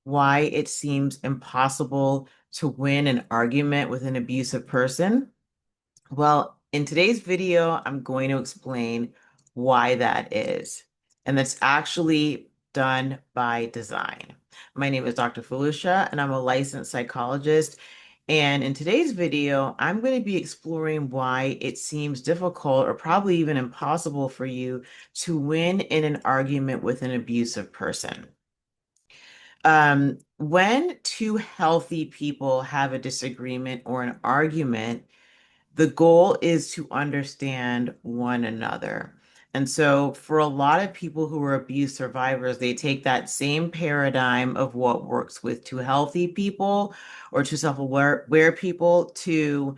Why it seems impossible to win an argument with an abusive person? Well, in today's video, I'm going to explain why that is. And that's actually done by design. My name is Dr. Felicia, and I'm a licensed psychologist. And in today's video, I'm going to be exploring why it seems difficult or probably even impossible for you to win in an argument with an abusive person. When two healthy people have a disagreement or an argument, the goal is to understand one another. And so, for a lot of people who are abuse survivors, they take that same paradigm of what works with two healthy people or two self-aware people to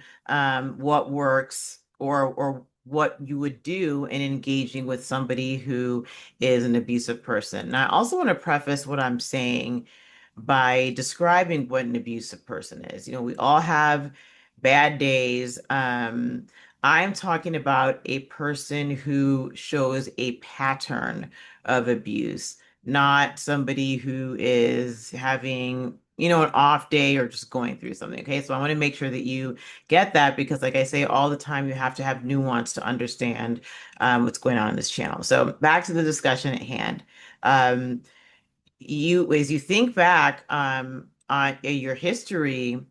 what works or what you would do in engaging with somebody who is an abusive person. Now, I also want to preface what I'm saying by describing what an abusive person is. We all have bad days. I'm talking about a person who shows a pattern of abuse, not somebody who is having, an off day or just going through something. Okay. So I want to make sure that you get that because, like I say all the time, you have to have nuance to understand what's going on in this channel. So back to the discussion at hand. Um, as you think back on your history,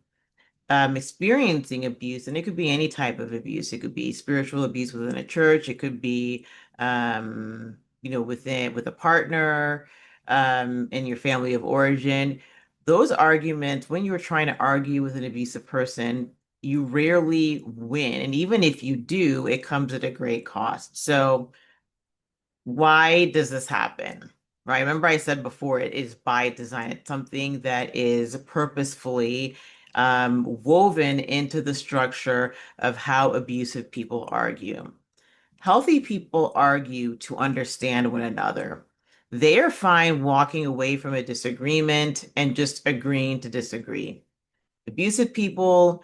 experiencing abuse, and it could be any type of abuse. It could be spiritual abuse within a church. It could be, with a partner, in your family of origin. Those arguments, when you're trying to argue with an abusive person, you rarely win. And even if you do, it comes at a great cost. So why does this happen? Right. Remember, I said before, it is by design. It's something that is purposefully woven into the structure of how abusive people argue. Healthy people argue to understand one another. They are fine walking away from a disagreement and just agreeing to disagree. Abusive people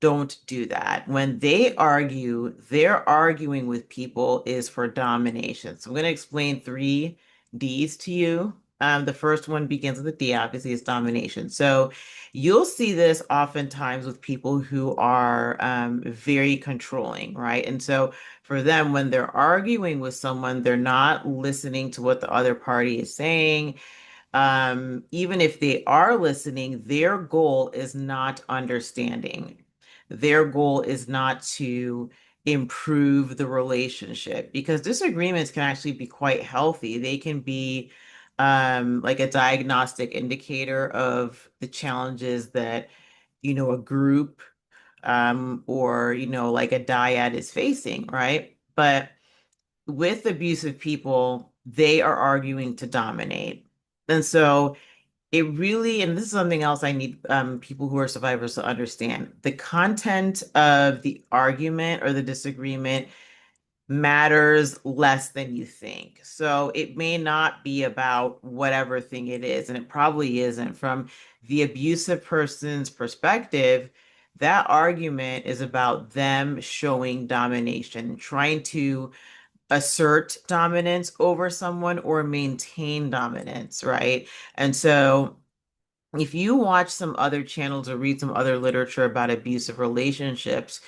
don't do that. When they argue, they're arguing with people is for domination. So I'm going to explain three D's to you. The first one begins with a D, obviously, is domination. So you'll see this oftentimes with people who are very controlling, right? And so for them, when they're arguing with someone, they're not listening to what the other party is saying. Even if they are listening, their goal is not understanding. Their goal is not to improve the relationship because disagreements can actually be quite healthy. They can be like a diagnostic indicator of the challenges that, a group or, like a dyad is facing, right? But with abusive people, they are arguing to dominate. And so it really, and this is something else I need people who are survivors to understand. The content of the argument or the disagreement matters less than you think. So it may not be about whatever thing it is, and it probably isn't. From the abusive person's perspective, that argument is about them showing domination, trying to assert dominance over someone or maintain dominance, right? And so if you watch some other channels or read some other literature about abusive relationships,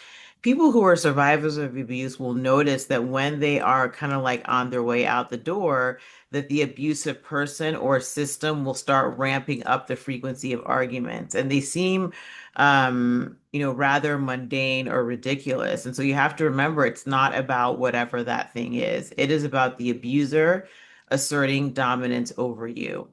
people who are survivors of abuse will notice that when they are kind of like on their way out the door, that the abusive person or system will start ramping up the frequency of arguments. And they seem, rather mundane or ridiculous. And so you have to remember it's not about whatever that thing is. It is about the abuser asserting dominance over you.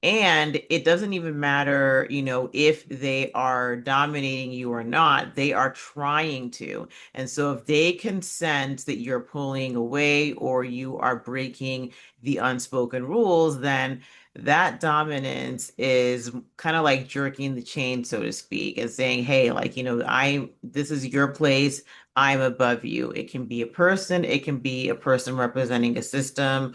And it doesn't even matter, if they are dominating you or not, they are trying to. And so if they can sense that you're pulling away or you are breaking the unspoken rules, then that dominance is kind of like jerking the chain, so to speak, and saying, hey, like, this is your place. I'm above you. It can be a person, it can be a person representing a system,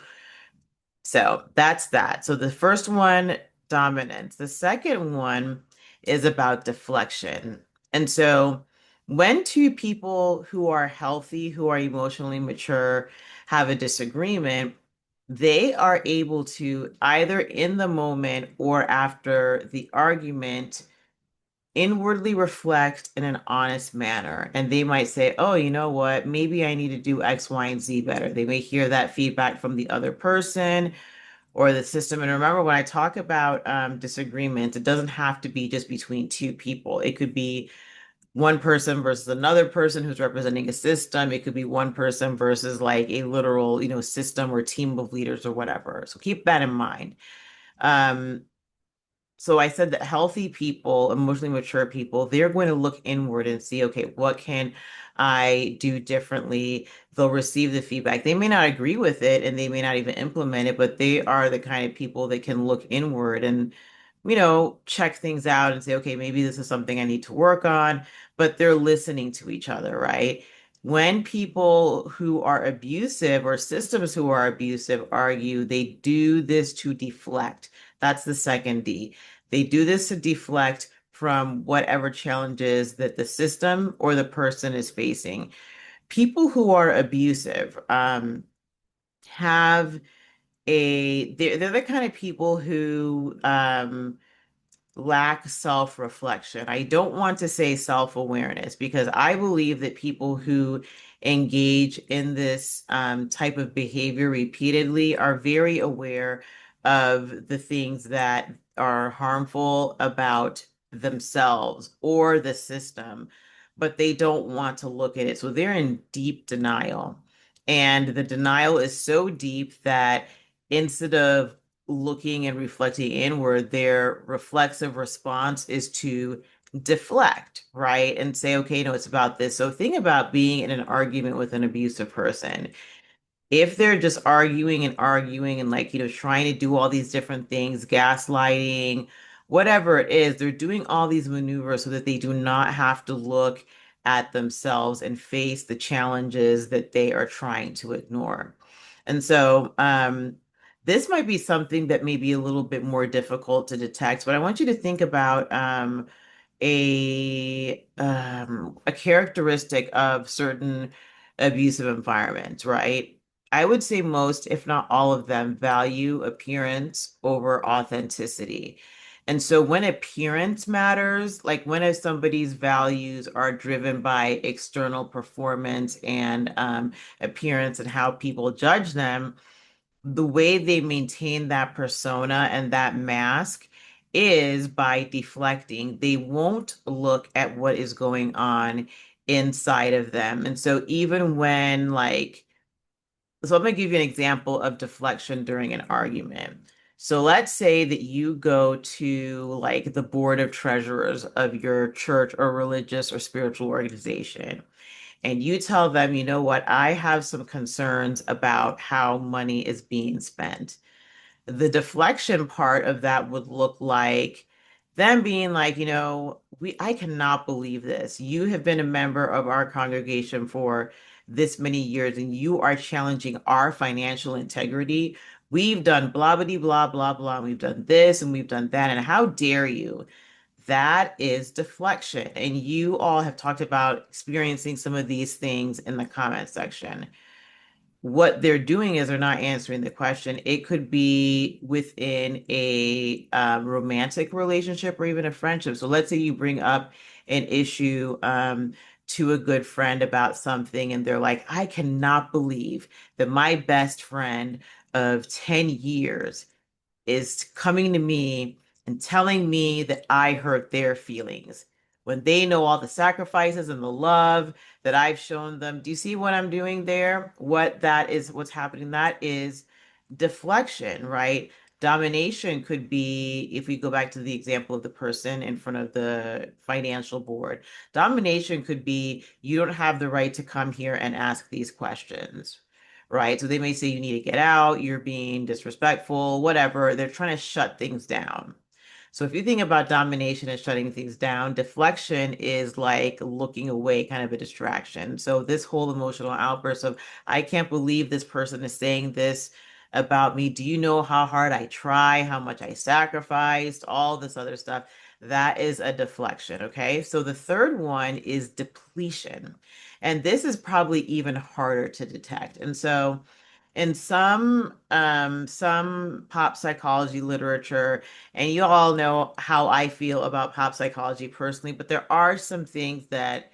so that's that. So the first one, dominance. The second one is about deflection. And so when two people who are healthy, who are emotionally mature, have a disagreement, they are able to either in the moment or after the argument inwardly reflect in an honest manner. And they might say, oh, you know what? Maybe I need to do X, Y, and Z better. They may hear that feedback from the other person or the system. And remember, when I talk about disagreements, it doesn't have to be just between two people. It could be one person versus another person who's representing a system. It could be one person versus like a literal, system or team of leaders or whatever. So keep that in mind. Um, so I said that healthy people, emotionally mature people, they're going to look inward and see, okay, what can I do differently? They'll receive the feedback. They may not agree with it and they may not even implement it, but they are the kind of people that can look inward and, check things out and say, okay, maybe this is something I need to work on, but they're listening to each other, right? When people who are abusive or systems who are abusive argue, they do this to deflect. That's the second D. They do this to deflect from whatever challenges that the system or the person is facing. People who are abusive have they're the kind of people who lack self-reflection. I don't want to say self-awareness because I believe that people who engage in this type of behavior repeatedly are very aware of the things that are harmful about themselves or the system, but they don't want to look at it. So they're in deep denial. And the denial is so deep that instead of looking and reflecting inward, their reflexive response is to deflect, right? And say, okay, no, it's about this. So think about being in an argument with an abusive person. If they're just arguing and like, trying to do all these different things, gaslighting, whatever it is, they're doing all these maneuvers so that they do not have to look at themselves and face the challenges that they are trying to ignore. And so, this might be something that may be a little bit more difficult to detect, but I want you to think about a characteristic of certain abusive environments, right? I would say most, if not all of them, value appearance over authenticity. And so when appearance matters, like when if somebody's values are driven by external performance and appearance and how people judge them, the way they maintain that persona and that mask is by deflecting. They won't look at what is going on inside of them. And so even when so I'm going to give you an example of deflection during an argument. So let's say that you go to like the board of treasurers of your church or religious or spiritual organization and you tell them, you know what, I have some concerns about how money is being spent. The deflection part of that would look like them being like, I cannot believe this. You have been a member of our congregation for this many years and you are challenging our financial integrity. We've done blah, blah, blah, blah, blah. We've done this and we've done that. And how dare you? That is deflection. And you all have talked about experiencing some of these things in the comment section. What they're doing is they're not answering the question. It could be within a romantic relationship or even a friendship. So let's say you bring up an issue to a good friend about something, and they're like, I cannot believe that my best friend of 10 years is coming to me and telling me that I hurt their feelings when they know all the sacrifices and the love that I've shown them. Do you see what I'm doing there? What that is, what's happening? That is deflection, right? Domination could be, if we go back to the example of the person in front of the financial board, domination could be, you don't have the right to come here and ask these questions, right? So they may say you need to get out, you're being disrespectful, whatever. They're trying to shut things down. So if you think about domination and shutting things down, deflection is like looking away, kind of a distraction. So this whole emotional outburst of, I can't believe this person is saying this about me. Do you know how hard I try, how much I sacrificed, all this other stuff? That is a deflection, okay? So the third one is depletion. And this is probably even harder to detect. And so in some pop psychology literature, and you all know how I feel about pop psychology personally, but there are some things that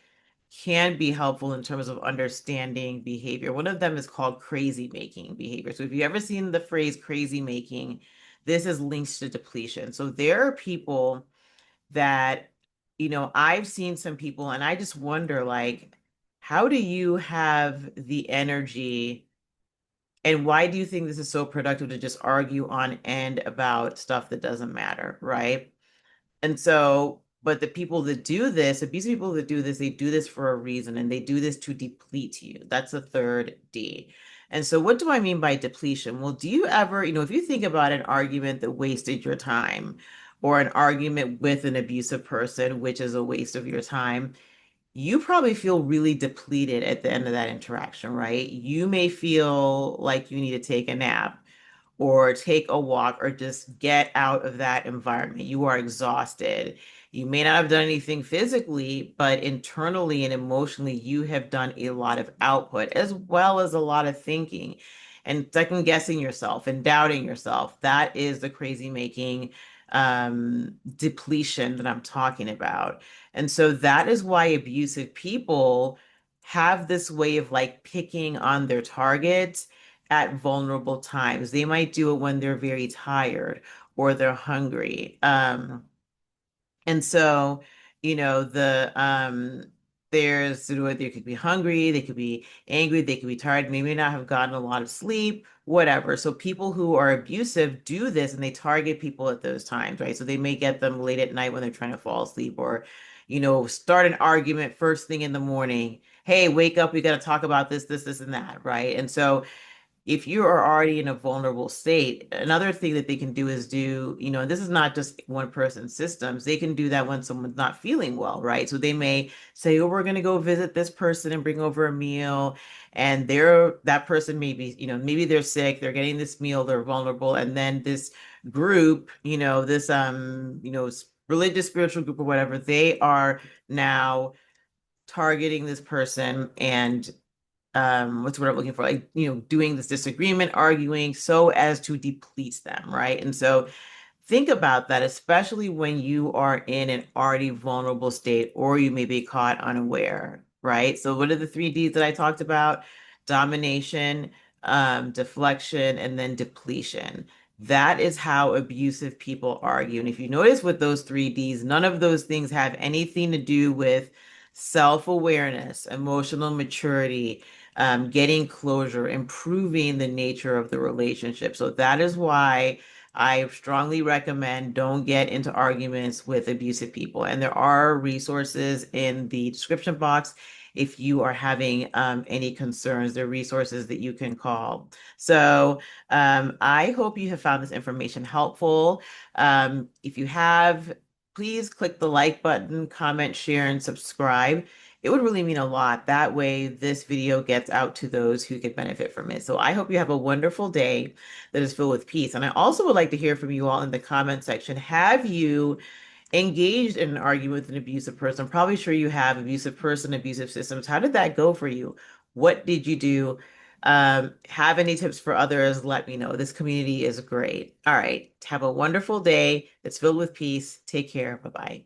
can be helpful in terms of understanding behavior. One of them is called crazy making behavior. So if you ever seen the phrase crazy making, this is linked to depletion. So there are people that, I've seen some people and I just wonder, like, how do you have the energy and why do you think this is so productive to just argue on end about stuff that doesn't matter, right? And so, but the people that do this, abusive people that do this, they do this for a reason and they do this to deplete you. That's the third D. And so, what do I mean by depletion? Well, do you ever, if you think about an argument that wasted your time or an argument with an abusive person, which is a waste of your time, you probably feel really depleted at the end of that interaction, right? You may feel like you need to take a nap or take a walk or just get out of that environment. You are exhausted. You may not have done anything physically, but internally and emotionally, you have done a lot of output as well as a lot of thinking and second guessing yourself and doubting yourself. That is the crazy making depletion that I'm talking about. And so that is why abusive people have this way of like picking on their targets at vulnerable times. They might do it when they're very tired or they're hungry. And so, they could be hungry, they could be angry, they could be tired, maybe not have gotten a lot of sleep, whatever. So people who are abusive do this and they target people at those times, right? So they may get them late at night when they're trying to fall asleep or, start an argument first thing in the morning. Hey, wake up, we got to talk about this, and that, right? And so if you are already in a vulnerable state, another thing that they can do is this is not just one person's systems. They can do that when someone's not feeling well, right? So they may say, oh, we're going to go visit this person and bring over a meal. And that person maybe, maybe they're sick, they're getting this meal, they're vulnerable. And then this group, this, religious, spiritual group or whatever, they are now targeting this person and what's what I'm looking for, like, doing this disagreement, arguing so as to deplete them, right? And so think about that, especially when you are in an already vulnerable state or you may be caught unaware, right? So what are the three Ds that I talked about? Domination, deflection, and then depletion. That is how abusive people argue. And if you notice with those three Ds, none of those things have anything to do with self-awareness, emotional maturity, getting closure, improving the nature of the relationship. So that is why I strongly recommend don't get into arguments with abusive people. And there are resources in the description box if you are having any concerns. There are resources that you can call. So I hope you have found this information helpful. If you have, please click the like button, comment, share, and subscribe. It would really mean a lot. That way, this video gets out to those who could benefit from it. So I hope you have a wonderful day that is filled with peace. And I also would like to hear from you all in the comment section. Have you engaged in an argument with an abusive person? I'm probably sure you have. Abusive person, abusive systems. How did that go for you? What did you do? Have any tips for others? Let me know. This community is great. All right. Have a wonderful day that's filled with peace. Take care. Bye-bye.